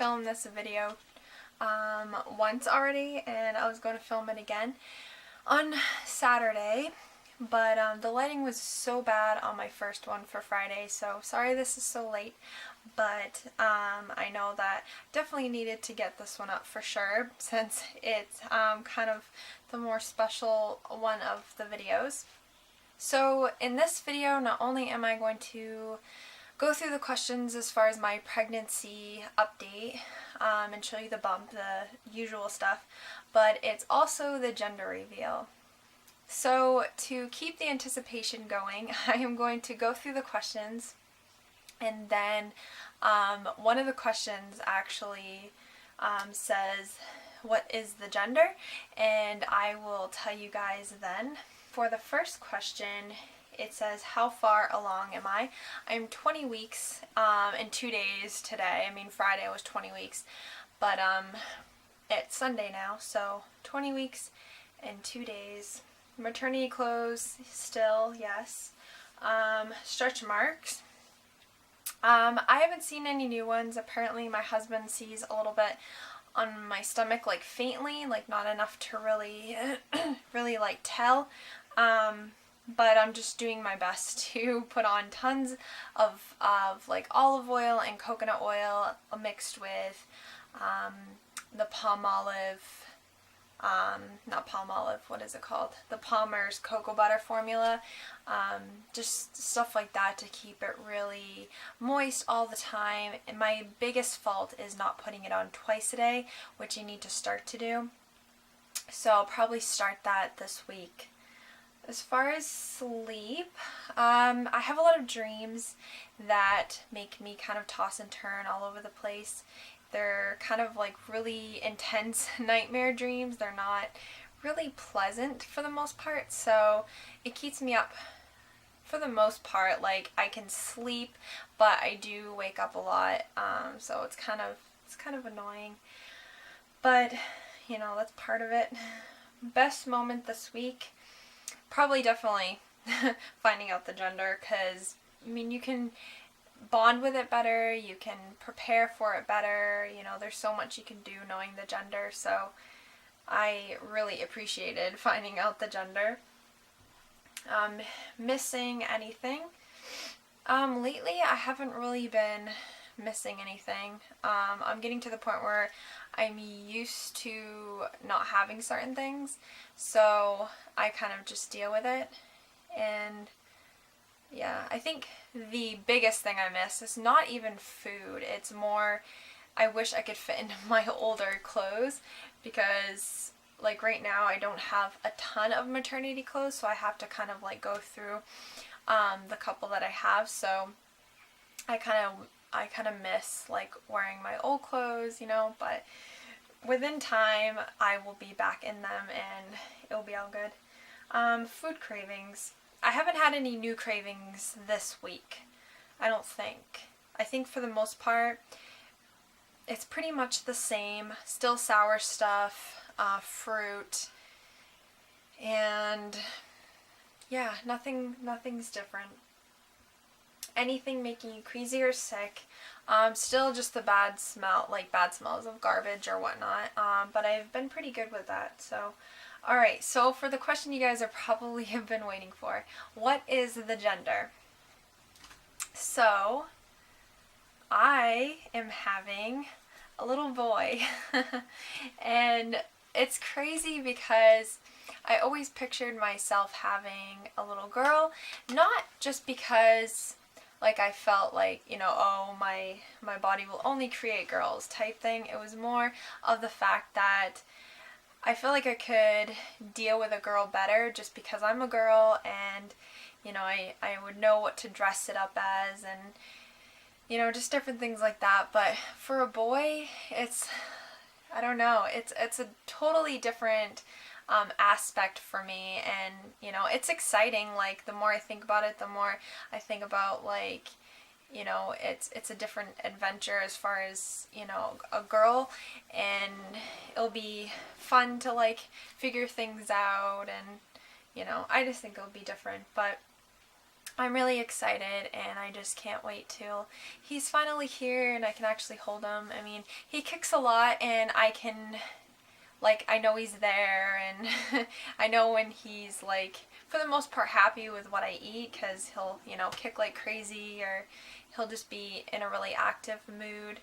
filmed this video once already, and I was going to film it again on Saturday, but the lighting was so bad on my first one for Friday, so sorry this is so late, but I know that definitely needed to get this one up for sure, since it's kind of the more special one of the videos. So in this video, not only am I going to go through the questions as far as my pregnancy update and show you the bump, the usual stuff, but it's also the gender reveal. So to keep the anticipation going, I am going to go through the questions, and then one of the questions actually says, what is the gender? And I will tell you guys then. For the first question, it says, how far along am I? I'm 20 weeks in 2 days today. I mean, Friday was 20 weeks, but it's Sunday now, so 20 weeks and 2 days. Maternity clothes still, yes. Stretch marks. I haven't seen any new ones. Apparently my husband sees a little bit on my stomach, like faintly, like not enough to really really like tell, but I'm just doing my best to put on tons of like olive oil and coconut oil mixed with the palm olive, not palm olive, what is it called? The Palmer's cocoa butter formula. Just stuff like that to keep it really moist all the time. And my biggest fault is not putting it on twice a day, which you need to start to do. So I'll probably start that this week. As far as sleep, I have a lot of dreams that make me kind of toss and turn all over the place. They're kind of like really intense nightmare dreams. They're not really pleasant for the most part, so it keeps me up for the most part. Like, I can sleep, but I do wake up a lot, so it's kind of annoying, but you know, that's part of it. Best moment this week, probably definitely finding out the gender, because I mean, you can bond with it better, you can prepare for it better, you know, there's so much you can do knowing the gender, so I really appreciated finding out the gender. Missing anything? Lately I haven't really been missing anything. I'm getting to the point where I'm used to not having certain things, so I kind of just deal with it. And yeah, I think the biggest thing I miss is not even food. It's more, I wish I could fit into my older clothes, because like right now I don't have a ton of maternity clothes, so I have to kind of like go through the couple that I have. So I kind of miss like wearing my old clothes, you know, but within time I will be back in them and it'll be all good. Food cravings. I haven't had any new cravings this week, I don't think. I think for the most part, it's pretty much the same. Still sour stuff, fruit, and yeah, nothing's different. Anything making you queasy or sick, still just the bad smells of garbage or whatnot, but I've been pretty good with that, so. Alright, so for the question you guys are probably have been waiting for, what is the gender? So, I am having a little boy, and it's crazy because I always pictured myself having a little girl, not just because like I felt like, you know, oh, my body will only create girls type thing. It was more of the fact that I feel like I could deal with a girl better just because I'm a girl, and you know, I would know what to dress it up as, and you know, just different things like that. But for a boy, it's, I don't know, it's a totally different aspect for me, and you know, it's exciting. Like, the more I think about it, the more I think about, like, you know, it's a different adventure as far as, you know, a girl, and it'll be fun to like figure things out, and you know, I just think it'll be different. But I'm really excited, and I just can't wait till he's finally here and I can actually hold him. I mean, he kicks a lot, and I can, like, I know he's there, and I know when he's, like, for the most part happy with what I eat, because he'll, you know, kick like crazy, or he'll just be in a really active mood.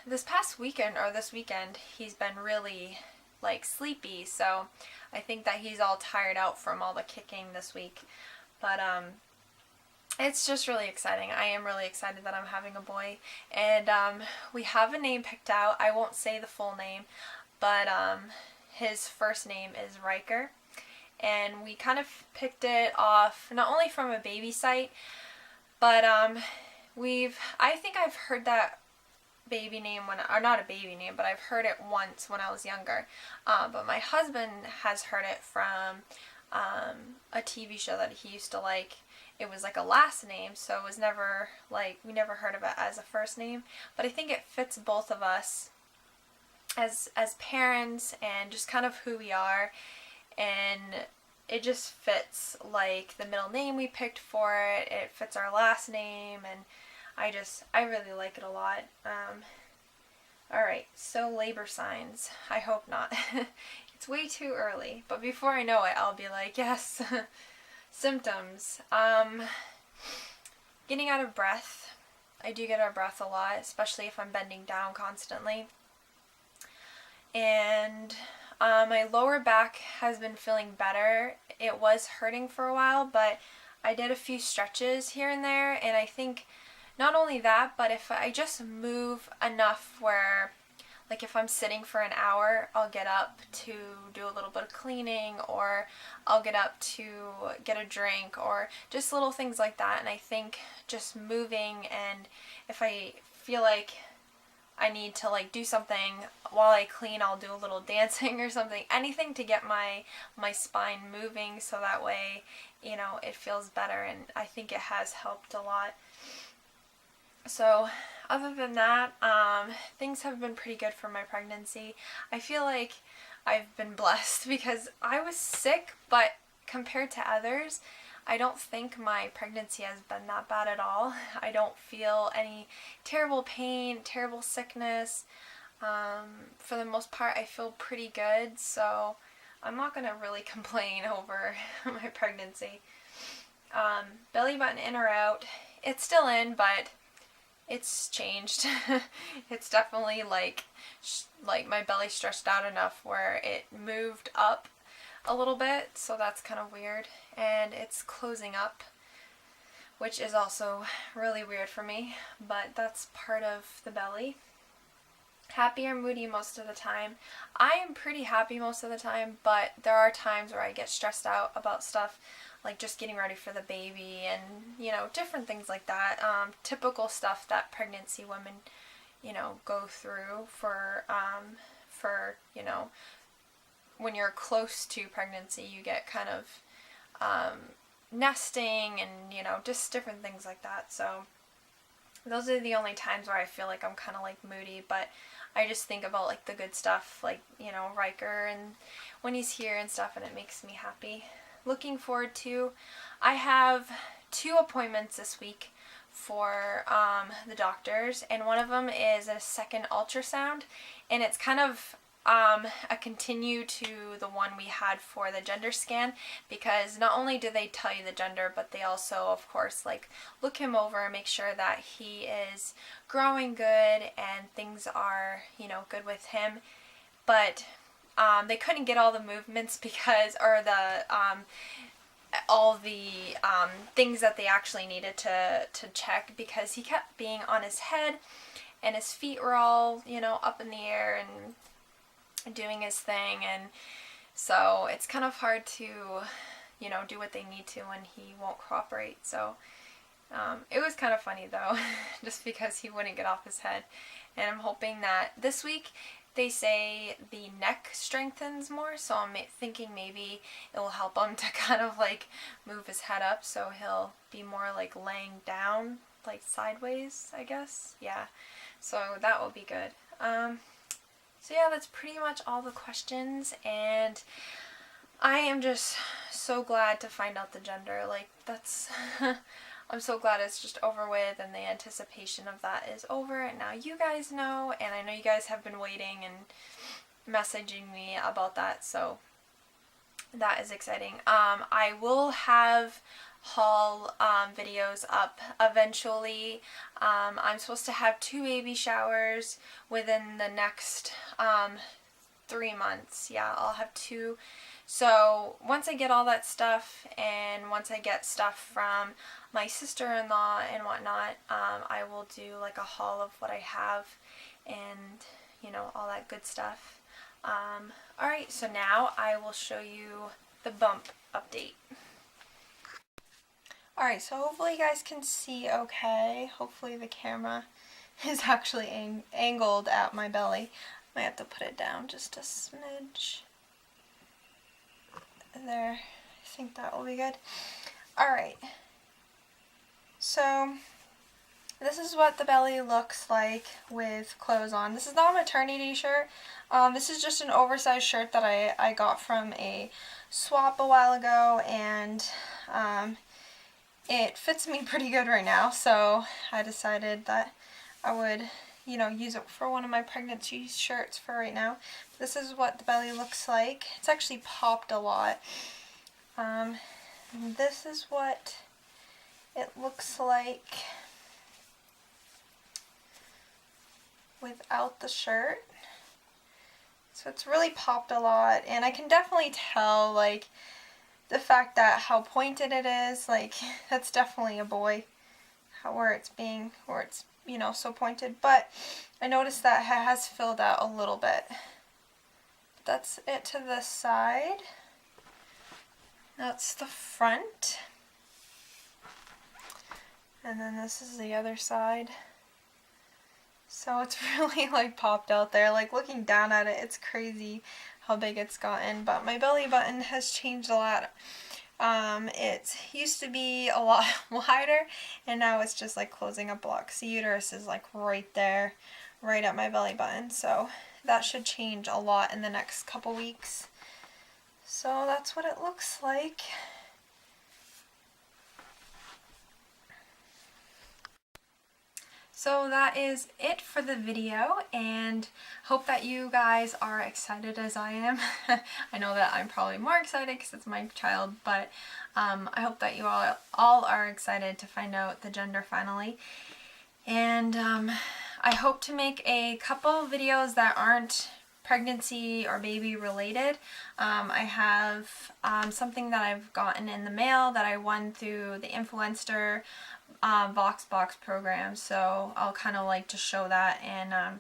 This past weekend, or this weekend, he's been really, like, sleepy, so I think that he's all tired out from all the kicking this week. But it's just really exciting. I am really excited that I'm having a boy, and we have a name picked out. I won't say the full name, but his first name is Riker, and we kind of picked it off not only from a baby site, but I think I've heard that baby name or not a baby name, but I've heard it once when I was younger. But my husband has heard it from a TV show that he used to like. It was like a last name, so it was never like, we never heard of it as a first name. But I think it fits both of us as parents, and just kind of who we are, and it just fits like the middle name we picked for it. It fits our last name, and I really like it a lot. Alright, so labor signs. I hope not. It's way too early, but before I know it, I'll be like, yes. Symptoms. Getting out of breath. I do get out of breath a lot, especially if I'm bending down constantly. And my lower back has been feeling better. It was hurting for a while, but I did a few stretches here and there, and I think not only that, but if I just move enough where, like, if I'm sitting for an hour, I'll get up to do a little bit of cleaning, or I'll get up to get a drink, or just little things like that. And I think just moving, and if I feel like I need to, like, do something while I clean, I'll do a little dancing or something. Anything to get my spine moving, so that way, you know, it feels better, and I think it has helped a lot. So other than that, things have been pretty good for my pregnancy. I feel like I've been blessed because I was sick, but compared to others, I don't think my pregnancy has been that bad at all. I don't feel any terrible pain, terrible sickness. For the most part, I feel pretty good, so I'm not going to really complain over my pregnancy. Belly button in or out, it's still in, but it's changed. It's definitely like my belly stretched out enough where it moved up a little bit, so that's kind of weird. And it's closing up, which is also really weird for me, but that's part of the belly. Happy or moody most of the time. I am pretty happy most of the time, but there are times where I get stressed out about stuff, like just getting ready for the baby, and, you know, different things like that. Typical stuff that pregnancy women, you know, go through for, you know, when you're close to pregnancy, you get kind of nesting, and, you know, just different things like that. So those are the only times where I feel like I'm kind of like moody, but I just think about like the good stuff, like, you know, Riker and when he's here and stuff, and it makes me happy. Looking forward to, I have 2 appointments this week for the doctors, and one of them is a second ultrasound, and it's kind of a continue to the one we had for the gender scan, because not only do they tell you the gender, but they also, of course, like, look him over and make sure that he is growing good and things are, you know, good with him. But they couldn't get all the movements because, or the all the things that they actually needed to check, because he kept being on his head and his feet were all, you know, up in the air and doing his thing, and so it's kind of hard to, you know, do what they need to when he won't cooperate. So it was kind of funny though, just because he wouldn't get off his head, and I'm hoping that this week, they say the neck strengthens more, so I'm thinking maybe it will help him to kind of like move his head up, so he'll be more like laying down, like sideways, I guess. Yeah, so that will be good. So yeah, that's pretty much all the questions, and I am just so glad to find out the gender. Like, that's I'm so glad it's just over with and the anticipation of that is over, and now you guys know, and I know you guys have been waiting and messaging me about that, so that is exciting. I will have haul videos up eventually. I'm supposed to have 2 baby showers within the next 3 months. Yeah, I'll have 2. So once I get all that stuff, and once I get stuff from my sister-in-law and whatnot, I will do like a haul of what I have and, you know, all that good stuff. Alright, so now I will show you the bump update. Alright, so hopefully you guys can see okay. Hopefully the camera is actually angled at my belly. I might have to put it down just a smidge. There, I think that will be good. Alright, so this is what the belly looks like with clothes on. This is not a maternity shirt. This is just an oversized shirt that I got from a swap a while ago, and it fits me pretty good right now, so I decided that I would, you know, use it for one of my pregnancy shirts for right now. This is what the belly looks like. It's actually popped a lot. This is what it looks like without the shirt. So it's really popped a lot, and I can definitely tell, like, the fact that how pointed it is, like, that's definitely a boy, where it's, you know, so pointed. But I noticed that it has filled out a little bit. That's it to this side. That's the front. And then this is the other side. So it's really like popped out there. Like, looking down at it, it's crazy how big it's gotten. But my belly button has changed a lot. It used to be a lot wider, and now it's just like closing up blocks. The uterus is like right there, right at my belly button. So that should change a lot in the next couple weeks. So that's what it looks like. So that is it for the video, and hope that you guys are excited as I am. I know that I'm probably more excited because it's my child, but I hope that you all are excited to find out the gender finally. And I hope to make a couple videos that aren't pregnancy or baby related. I have something that I've gotten in the mail that I won through the Influencer Voxbox program, so I'll kind of like to show that and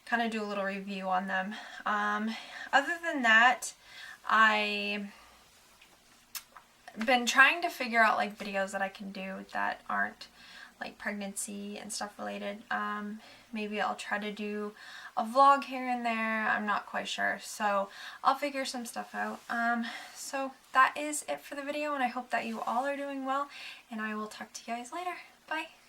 kind of do a little review on them. Other than that, I've been trying to figure out like videos that I can do that aren't like pregnancy and stuff related. Maybe I'll try to do a vlog here and there. I'm not quite sure, so I'll figure some stuff out. So that is it for the video, and I hope that you all are doing well, and I will talk to you guys later. Bye!